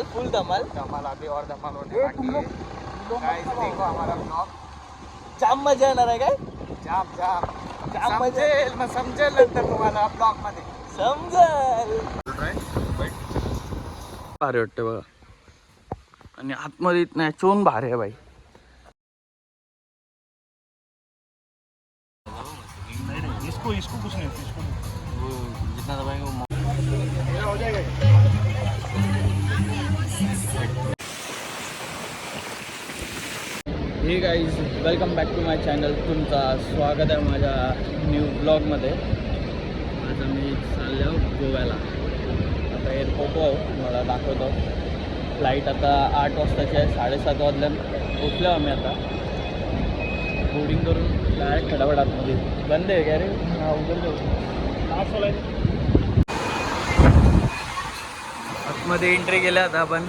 फुल धमाल अभी और धमाल होने बाकी है। गाइस देखो हमारा ब्लॉग। जाम मजा येणार आहे काय? जाम जाम जाम मजा समजेल मग समजेल नंतर तुम्हाला ब्लॉग मध्ये समजेल. भारी वाटते बघा आणि आतमध्ये नॅचून भारी आहे बाई. इसको इसको कुछ नहीं इसको वो जितना दबाएंगे वो हो जाएगा। Hey guys welcome back to my channel. तुमचा स्वागत आहे माझ्या न्यू ब्लॉगमध्ये. आज आम्ही चाललो गोव्याला. आता एअरपोर्ट मला दाखवतो. फ्लाईट आता 8 वाजताची आहे. 7:30 वाजल्यानं पोचलो आम्ही आता. बोर्डिंग करून डायरेक्ट खडावड आतमध्ये. बंद आहे का रे? हा उघड जाऊ. आतमध्ये एंट्री केल्या आता आपण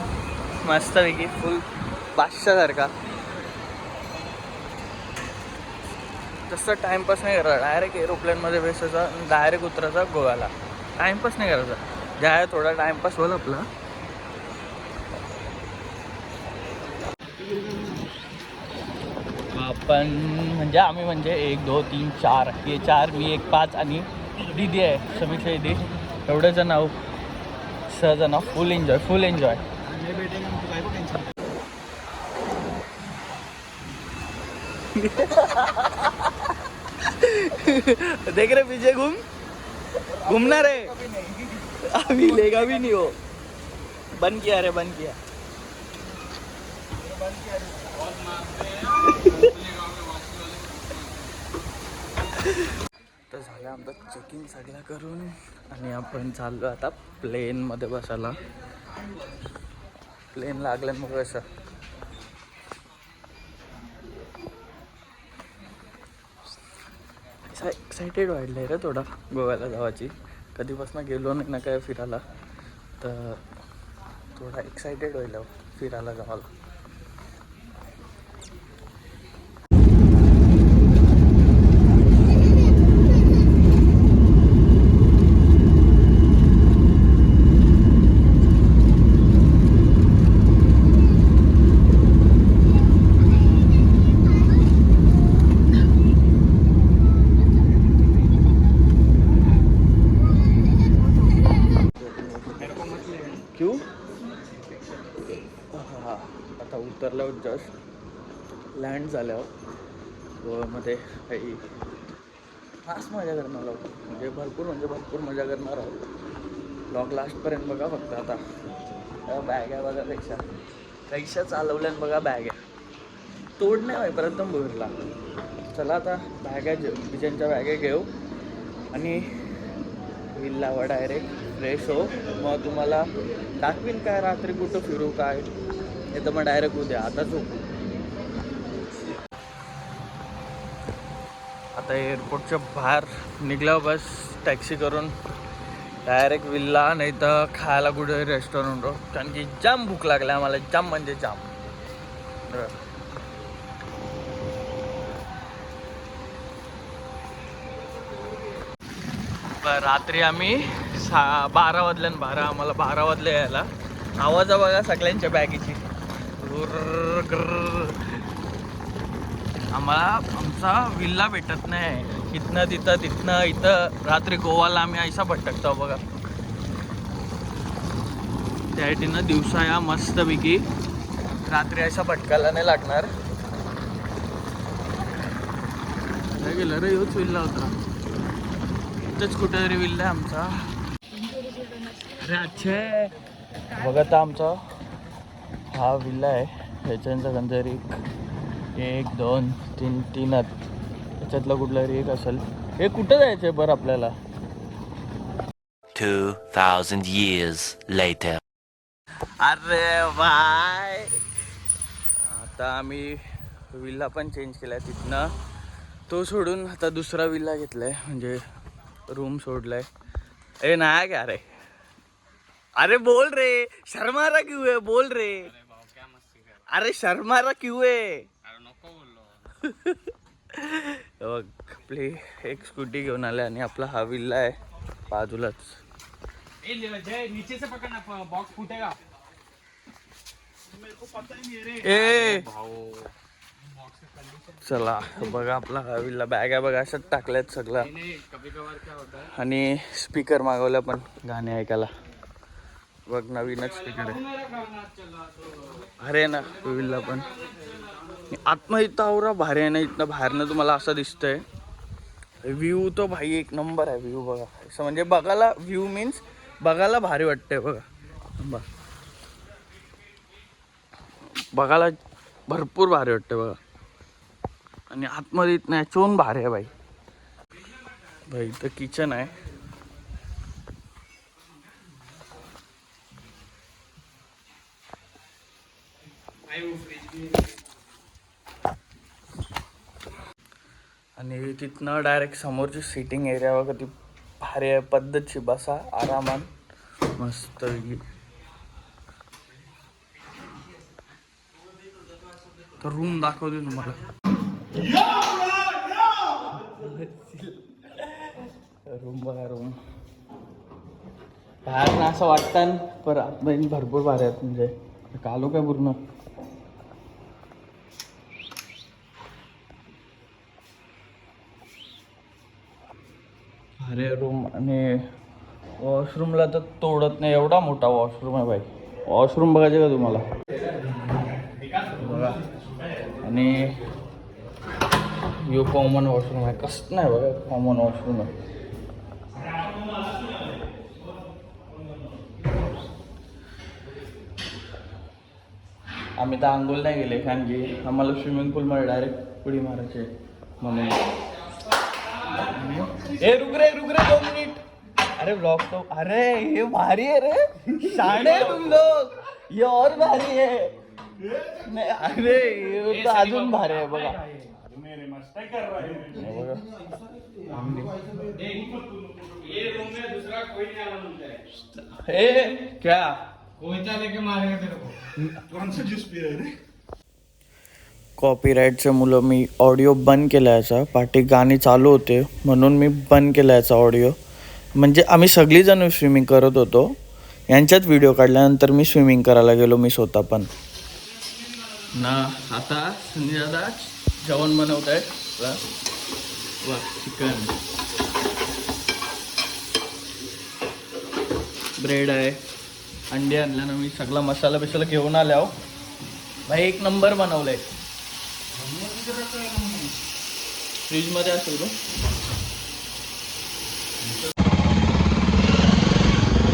मस्तपैकी फुल बादशासारखा. तसं टाईमपास नाही करायचा. डायरेक्ट एरोप्लेनमध्ये बसायचा डायरेक्ट उतरायचा गोव्याला. टाईमपास नाही करायचा. ज्या आहे थोडा टाईमपास होईल आपला. आपण म्हणजे आम्ही म्हणजे 1 2 3 4 हे 4 मी 1 5 आणि दीदी आहे समीक्षा दीदी. एवढे जण आहो. 6 जण. फुल एन्जॉय फुल एन्जॉय. देख रहे पीछे घूमना रे. अभी लेगा भी नहीं हो. बंद किया रे बंद किया. तर झालं आमचं चेकिंग सगळं करून आणि आपण चाललो आता प्लेनमध्ये बसायला. प्लेन लागलं मग कसं एक्सायटेड वाढलं आहे रे थोडा गोव्याला जावाची. कधीपासून गेलो नाही ना काय फिरायला, तर थोडा एक्सायटेड व्हायला फिरायला जावाला. क्यों? हां आता उतरल्यावर जस्ट लँड झाल्यावर गोव्यामध्ये काही खास मजा करणार आहोत. म्हणजे भरपूर मजा करणार आहोत. ब्लॉग लास्टपर्यंत बघा फक्त. आता बॅग आहे बघा. रिक्षा चालवल्यानं बघा बॅग आहे. तोड नाही होईपर्यंत भरला. चला आता बॅग आहे किचनच्या बॅगे घेऊ आणि विल्लावर डायरेक्ट फ्रेश हो. मग तुम्हाला दाखवीन काय रात्री कुठं फिरू काय. हे तर मग डायरेक्ट उद्या. आता झोपू. आता एअरपोर्टच्या बाहेर निघल्यावर बस टॅक्सी करून डायरेक्ट विल्ला, नाही तर खायला कुठे रेस्टॉरंटवर. कारण की जाम भूक लागली आम्हाला. जाम म्हणजे जाम. रात्री आम्ही 12 वाजल्यानं 12 आम्हाला 12 वाजले यायला. आवाज बघा सगळ्यांच्या बॅगेची. आम्हाला आमचा विल्ला भेटत नाही. इथनं इथं रात्री गोवाला आम्ही ऐसा भटकतो बघा. त्यासाठीनं दिवसा या मस्तपैकी, रात्री ऐसा भटकायला नाही लागणार. काय गेलं रे? ह्योच विल्ला होता. इथंच कुठेतरी विल्ला आहे आमचा. अरे अच्छा बघा आता आमचा हा विल्ला आहे. ह्याच्यानंतर काहीतरी 1 2 3 तीनच. त्याच्यातलं कुठलं तरी एक असेल. हे कुठं जायचं आहे बरं आपल्याला? 2000 years later. अरे बाय. आता आम्ही विल्ला पण चेंज केला आहे. तिथनं तो सोडून आता दुसरा विल्ला घेतला आहे. म्हणजे रूम सोडलाय. ए नाही क्या रे? अरे बोल रे. शर्मा रहा क्यों है? बोल रे. अरे शर्मा रहा क्यों है? बघ आपली एक स्कूटी घेऊन आले आणि आपला हा विल्ला आहे बाजूलाच. नीचे से पकड़ना, बॉक्स फूटेगा. ए चला बघा आपला हवीला बॅगा बघा अशात टाकल्यात सगळं. आणि स्पीकर मागवला पण गाणे ऐकायला. बघ नवीनच स्पीकर आहे. भारी आहे ना हवीला पण. आत्मा इथं आवरा भारी आहे ना. इथनं बाहेरनं तुम्हाला असं दिसतंय. व्ह्यू तो भाई एक नंबर आहे. व्ह्यू बघा असं म्हणजे बघायला व्ह्यू मीन्स बघायला भारी वाटतंय बघा. बघायला भरपूर भारी वाटतंय बघा. आणि आतमध्ये इथं चोन भारी आहे भाई इथं किचन आहे. आणि तिथनं डायरेक्ट समोरची सिटिंग एरिया बघा ती भारी आहे. पद्धतची बसा आरामात मस्त. तर रूम दाखवते तुम्हाला. रूम बघा रूम. बाहेर असं वाटतं पर आतमध्ये भरपूर भारी आहेत. म्हणजे कालो काय पूर्ण अरे रूम. आणि वॉशरूमला तर तोडत नाही एवढा मोठा वॉशरूम आहे भाई. वॉशरूम बघायचे का तुम्हाला बघा. आणि यो कॉमन वॉशरूम आहे. कसं नाही बघा कॉमन वॉशरूम आहे. आम्ही तर आंघोळ नाही गेले कारण की आम्हाला स्विमिंग पूलमध्ये डायरेक्ट उडी मारायचे म्हणून. ए रुक रे 2 मिनिट. अरे ब्लॉग तो अरे ये भारी है रे. शाणे तुम लोग. ये और भारी है. नहीं अरे ये तो अजून भारी आहे बघा. ए क्या कॉपीराईटचे मुलं मी ऑडिओ बंद केला याचा. पाठी गाणी चालू होते म्हणून मी बंद केला याचा ऑडिओ. म्हणजे आम्ही सगळीजण स्विमिंग करत होतो. यांच्यात व्हिडिओ काढल्यानंतर मी स्विमिंग करायला गेलो मी स्वतः पण ना. आता संजय दादा जेवण बनवत आहेत. वा चिकन ब्रेड आहे. अंडी आणल्यानं मी सगळा मसाला बिसाला घेऊन आल्या. भाई एक नंबर बनवलंय. फ्रीजमध्ये असेल ना.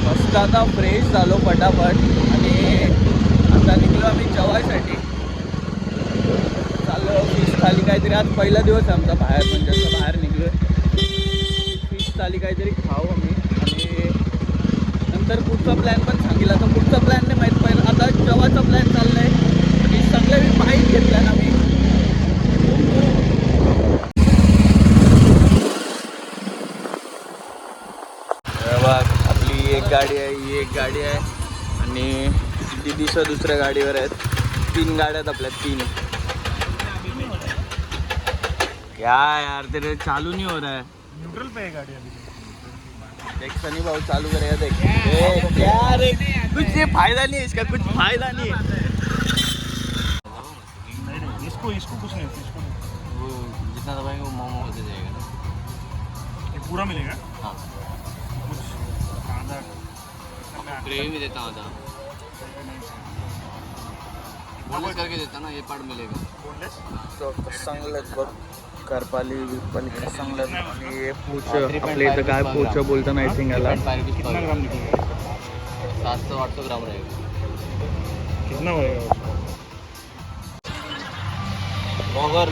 मस्त आता फ्रेश झालो पटापट. आणि आता निघलो आम्ही जेवायसाठी. चाललो फिश थाली काहीतरी. आज पहिला दिवस आहे आमचा बाहेर म्हणजे असं बाहेर निघलो. फिश थाली काहीतरी खाऊ आम्ही. आणि नंतर पुढचा प्लॅन पण सांगितला. तर पुढचा प्लॅन नाही माहीत. पहिला आता जेवायचा प्लॅन चालला आहे. आणि सगळे मी बाईक घेतला ना मी. आपली एक गाडी आहे ही एक गाडी आहे. आणि दीदीसह दुसऱ्या गाडीवर आहेत. 3 गाड्या आहेत आपल्या 3. क्या यार तेरे चालू नहीं हो रहा है. न्यूट्रल पे है गाड़ी अभी. देख सनी भाव चालू करेगा. देख क्या रे कुछ ये फायदा नहीं है इसका. कुछ फायदा नहीं है. इसको कुछ नहीं. इसको वो जितना दबाएंगे वो मोमो होते जाएगा ना. ये पूरा मिलेगा. हाँ कुछ कांदा ग्रेवी में देता होता. बोनलेस करके देता ना. ये पार्ट मिलेगा. बोनलेस. चांगलंच बघ. करपाली विरपाली चांगलं. आणि हे पूछ आपल्या इथं काय पूछ बोलतं नाही थिंग याला. कितना ग्राम निकलेगा. 700-800 ग्राम रहेगा. कितना होएगा. ब्लॉगर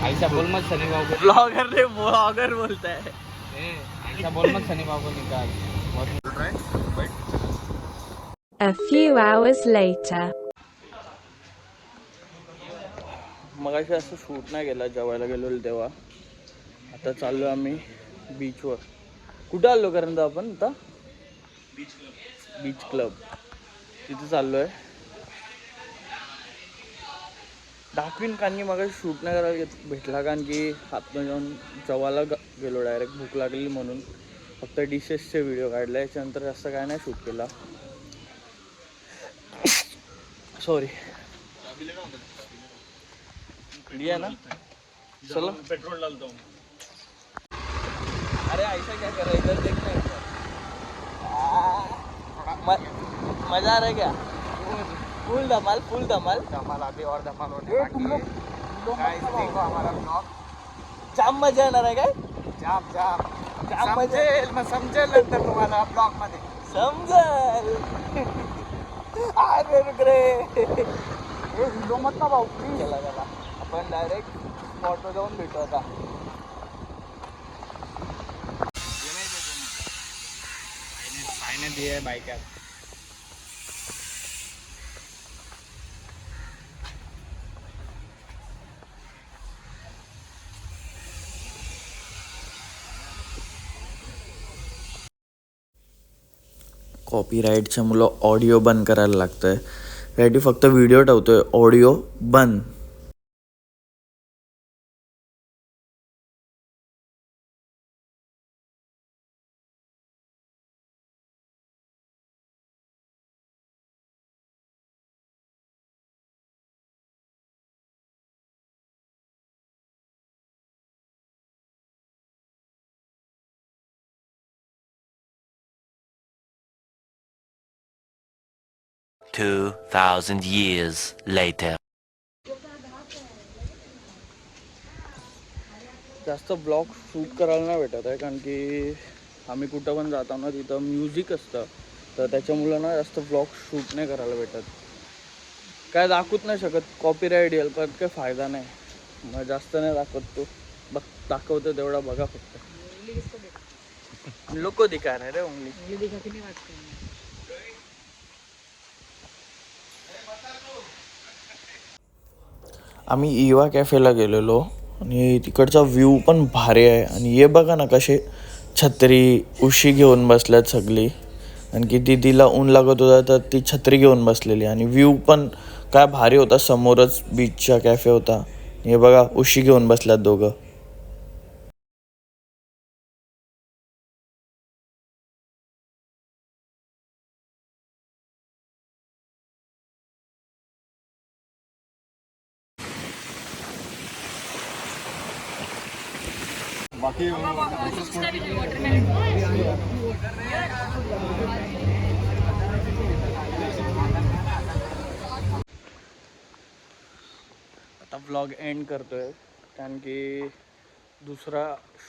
ऐसा बोल मत सनी बाबू को. ब्लॉगर ने ब्लॉगर बोलता है. ऐसा बोल मत सनी बाबू को. निकाल. A few hours later. मगाशी असं शूट नाही केला. जेवायला गेलो तेव्हा. आता चाललो आम्ही बीचवर. कुठं आलो कारण आपण आता बीच क्लब तिथे चाललो आहे. दाखवीन कारण की मगाशी शूट नाही करायला भेटला. कारण की हातनं जाऊन जेवायला गेलो डायरेक्ट. भूक लागली म्हणून फक्त डिशेसचे व्हिडिओ काढले. याच्यानंतर जास्त काय नाही शूट केला. सॉरी लिया ना चलो पेट्रोल डालता हूँ. अरे ऐसा क्या कर रहा है इधर देखना इधर. मजा आ रहा है क्या फुल धमाल धमाल अभी और धमाल होने बाकी है. Guys, देखो हमारा ब्लॉग. जाम मजा येणार आहे काय जाम जाम जाम मजा समजेल नंतर तुम्हाला ब्लॉग मध्ये. समजल अरे रुक रे हिरो मत ना भाऊ प्लीज. चला आपण डायरेक्ट स्पॉटवर जाऊन भेटू आता. साईने दिए बाईक. कॉपीराईटच्या मुलं ऑडिओ बंद करायला लागतंय यासाठी फक्त व्हिडिओ ठेवतोय ऑडिओ बंद. $2,000 years later. जास्त ब्लॉग शूट करायला नाही भेटत आहे कारण की आम्ही कुठं पण जाताना तिथं म्युझिक असतं तर त्याच्यामुळं ना जास्त ब्लॉग शूट नाही करायला भेटत. काय दाखवत नाही शकत कॉपीराईट येईल पण काही फायदा नाही मग जास्त नाही दाखवत. तो दाखवतो तेवढा बघा फक्त. लोक दिखा रहे रे ओनली. आम्ही इवा कॅफेला गेलेलो आणि तिकडचा व्ह्यू पण भारी आहे. आणि हे बघा ना कसे छत्री उशी घेऊन बसल्यात सगळी. आणखी दिदीला ऊन लागत होता तर ती छत्री घेऊन बसलेली. आणि व्ह्यू पण काय भारी होता. समोरच बीचचा कॅफे होता. हे बघा उशी घेऊन बसल्यात दोघं. बाकी आता व्लॉग एंड करतोय कारण की दुसरा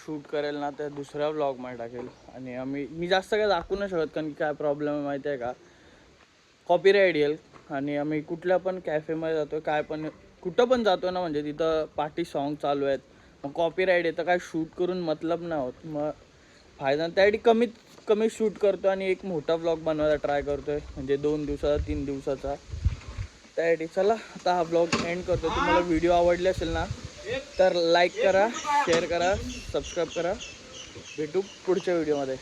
शूट करेल ना तर दुसऱ्या व्लॉगमध्ये टाकेल. आणि मी जास्त काय दाखवू नाही शकत कारण की काय प्रॉब्लेम आहे माहिती आहे का कॉपीराईट येईल. आणि आम्ही कुठल्या पण कॅफेमध्ये जातो काय पण कुठं पण जातो ना म्हणजे तिथं पार्टी सॉन्ग चालू आहेत मग कॉपीराईट येतं काय शूट करून मतलब नाही होत. मग फायदा त्यासाठी कमीत शूट करतो आणि एक मोठा व्लॉग बनवायला ट्राय करतो आहे म्हणजे 2 दिवसाचा 3 दिवसाचा. त्यासाठी चला आता हा ब्लॉग एंड करतो. तुम्हाला व्हिडिओ आवडले असेल ना तर लाईक करा शेअर करा सबस्क्राईब करा. भेटू पुढच्या व्हिडिओमध्ये.